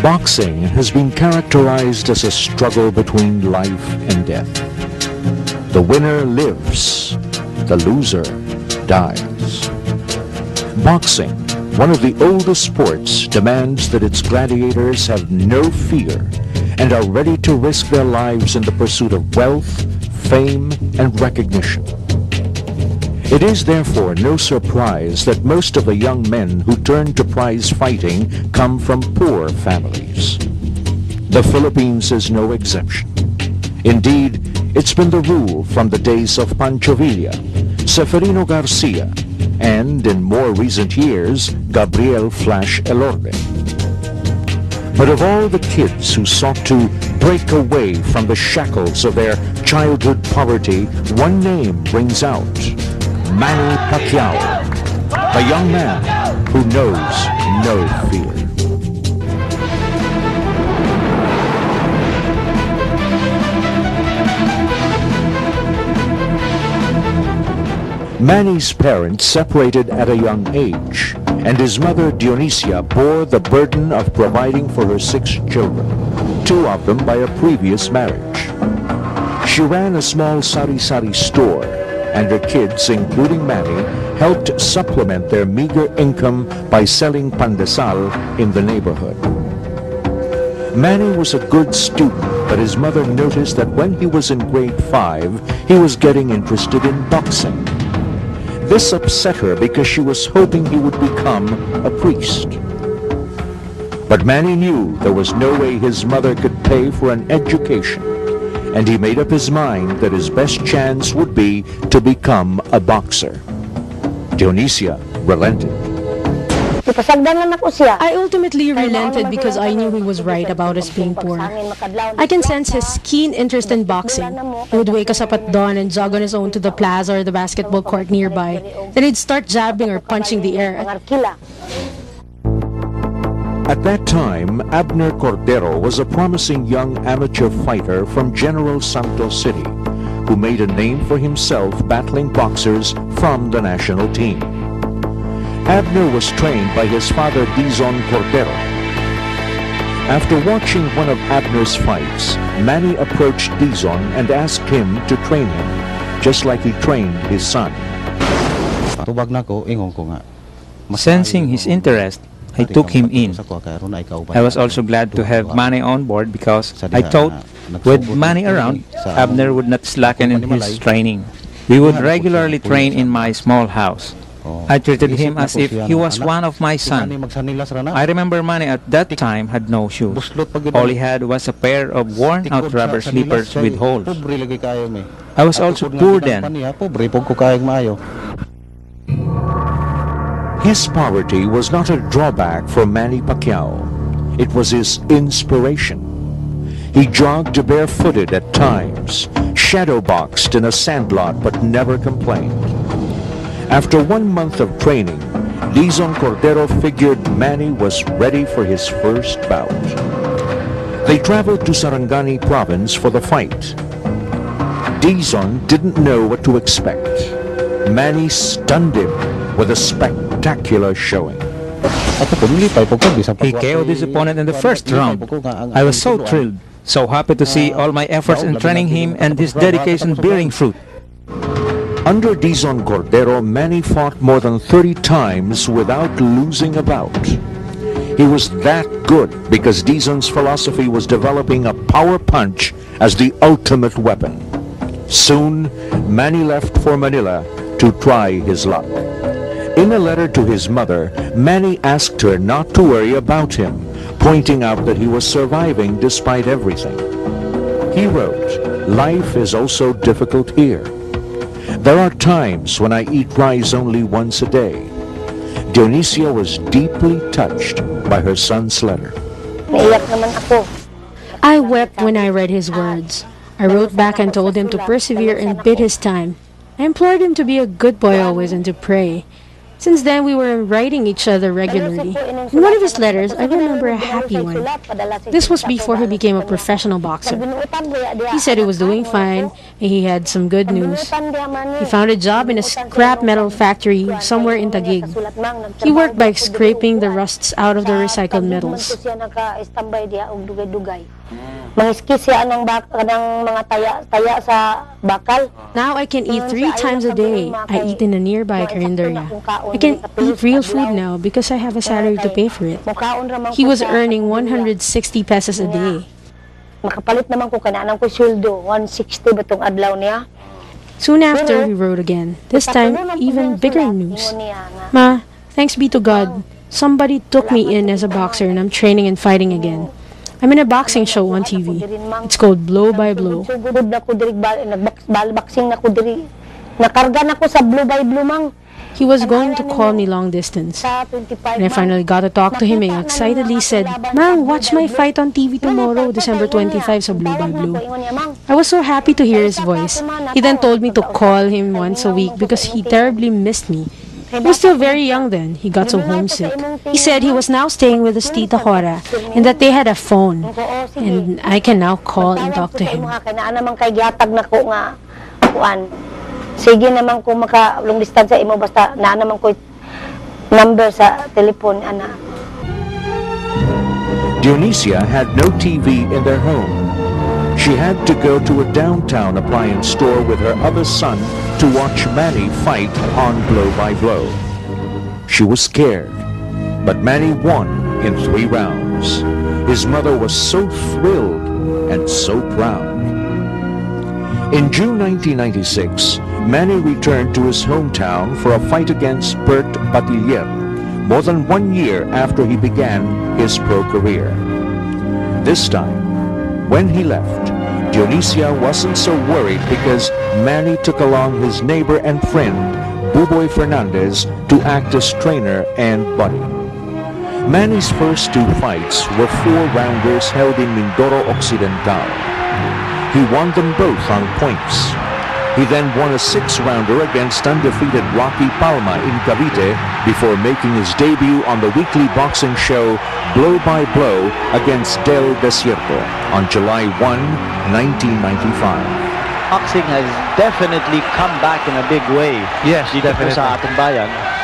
Boxing has been characterized as a struggle between life and death. The winner lives, the loser dies. Boxing, one of the oldest sports, demands that its gladiators have no fear and are ready to risk their lives in the pursuit of wealth, fame, and recognition. It is therefore no surprise that most of the young men who turn to prize fighting come from poor families. The Philippines is no exception. Indeed, it's been the rule from the days of Pancho, Seferino Garcia, and in more recent years, Gabriel Flash Elorde. But of all the kids who sought to break away from the shackles of their childhood poverty, one name rings out: Manny Pacquiao, a young man who knows no fear. Manny's parents separated at a young age, and his mother Dionisia bore the burden of providing for her 6 children, 2 of them by a previous marriage. She ran a small sari-sari store, and her kids, including Manny, helped supplement their meager income by selling pandesal in the neighborhood. Manny was a good student, but his mother noticed that when he was in grade 5, he was getting interested in boxing. This upset her because she was hoping he would become a priest. But Manny knew there was no way his mother could pay for an education, and he made up his mind that his best chance would be to become a boxer. Dionisia relented. I ultimately relented because I knew he was right about us being poor. I can sense his keen interest in boxing. He would wake us up at dawn and jog on his own to the plaza or the basketball court nearby. Then he'd start jabbing or punching the air. At that time, Abner Cordero was a promising young amateur fighter from General Santos City, who made a name for himself battling boxers from the national team. Abner was trained by his father Dizon Cordero. After watching one of Abner's fights, Manny approached Dizon and asked him to train him, just like he trained his son. Sensing his interest, I took him in. I was also glad to have Manny on board because I thought with Manny around, Abner would not slacken in his training. We would regularly train in my small house. I treated him as if he was one of my sons. I remember Manny at that time had no shoes. All he had was a pair of worn-out rubber slippers with holes. I was also poor then. His poverty was not a drawback for Manny Pacquiao. It was his inspiration. He jogged barefooted at times, shadowboxed in a sandlot, but never complained. After 1 month of training, Dizon Cordero figured Manny was ready for his first bout. They traveled to Sarangani province for the fight. Dizon didn't know what to expect. Manny stunned him with a spectacular showing. He KO'd his opponent in the first round. I was so thrilled, so happy to see all my efforts in training him and his dedication bearing fruit. Under Dizon Cordero, Manny fought more than 30 times without losing a bout. He was that good because Dizon's philosophy was developing a power punch as the ultimate weapon. Soon, Manny left for Manila to try his luck. In a letter to his mother, Manny asked her not to worry about him, pointing out that he was surviving despite everything. He wrote, "Life is also difficult here. There are times when I eat rice only once a day." Dionisia was deeply touched by her son's letter. I wept when I read his words. I wrote back and told him to persevere and bide his time. I implored him to be a good boy always and to pray. Since then, we were writing each other regularly. In one of his letters, I remember a happy one. This was before he became a professional boxer. He said he was doing fine and he had some good news. He found a job in a scrap metal factory somewhere in Taguig. He worked by scraping the rusts out of the recycled metals. Now I can eat 3 times a day. I eat in a nearby carinderia. I can eat real food now because I have a salary to pay for it. He was earning 160 pesos a day. Soon after, we wrote again. This time, even bigger news. Ma, thanks be to God, somebody took me in as a boxer and I'm training and fighting again. I'm in a boxing show on TV. It's called Blow by Blow. He was going to call me long distance. And I finally got to talk to him and excitedly said, Mang, watch my fight on TV tomorrow, December 25 sa Blow by Blow. I was so happy to hear his voice. He then told me to call him once a week because he terribly missed me. He was still very young then. He got so homesick. He said he was now staying with his tita Cora and that they had a phone. And I can now call and talk to him. Sige naman kung maka long distance sa imo basta naa naman ko number sa telephone ana. Dionisia had no TV in their home. She had to go to a downtown appliance store with her other son to watch Manny fight on Blow by Blow. She was scared, but Manny won in 3 rounds. His mother was so thrilled and so proud. In June 1996, Manny returned to his hometown for a fight against Bert Batiller, more than 1 year after he began his pro career. This time, when he left, Dionisia wasn't so worried because Manny took along his neighbor and friend, Buboy Fernandez, to act as trainer and buddy. Manny's first 2 fights were 4-rounders held in Mindoro Occidental. He won them both on points. He then won a 6-rounder against undefeated Rocky Palma in Cavite before making his debut on the weekly boxing show Blow by Blow against Del Desierto on July 1, 1995. Boxing has definitely come back in a big way. Yes, dito definitely. Sa ating bayan.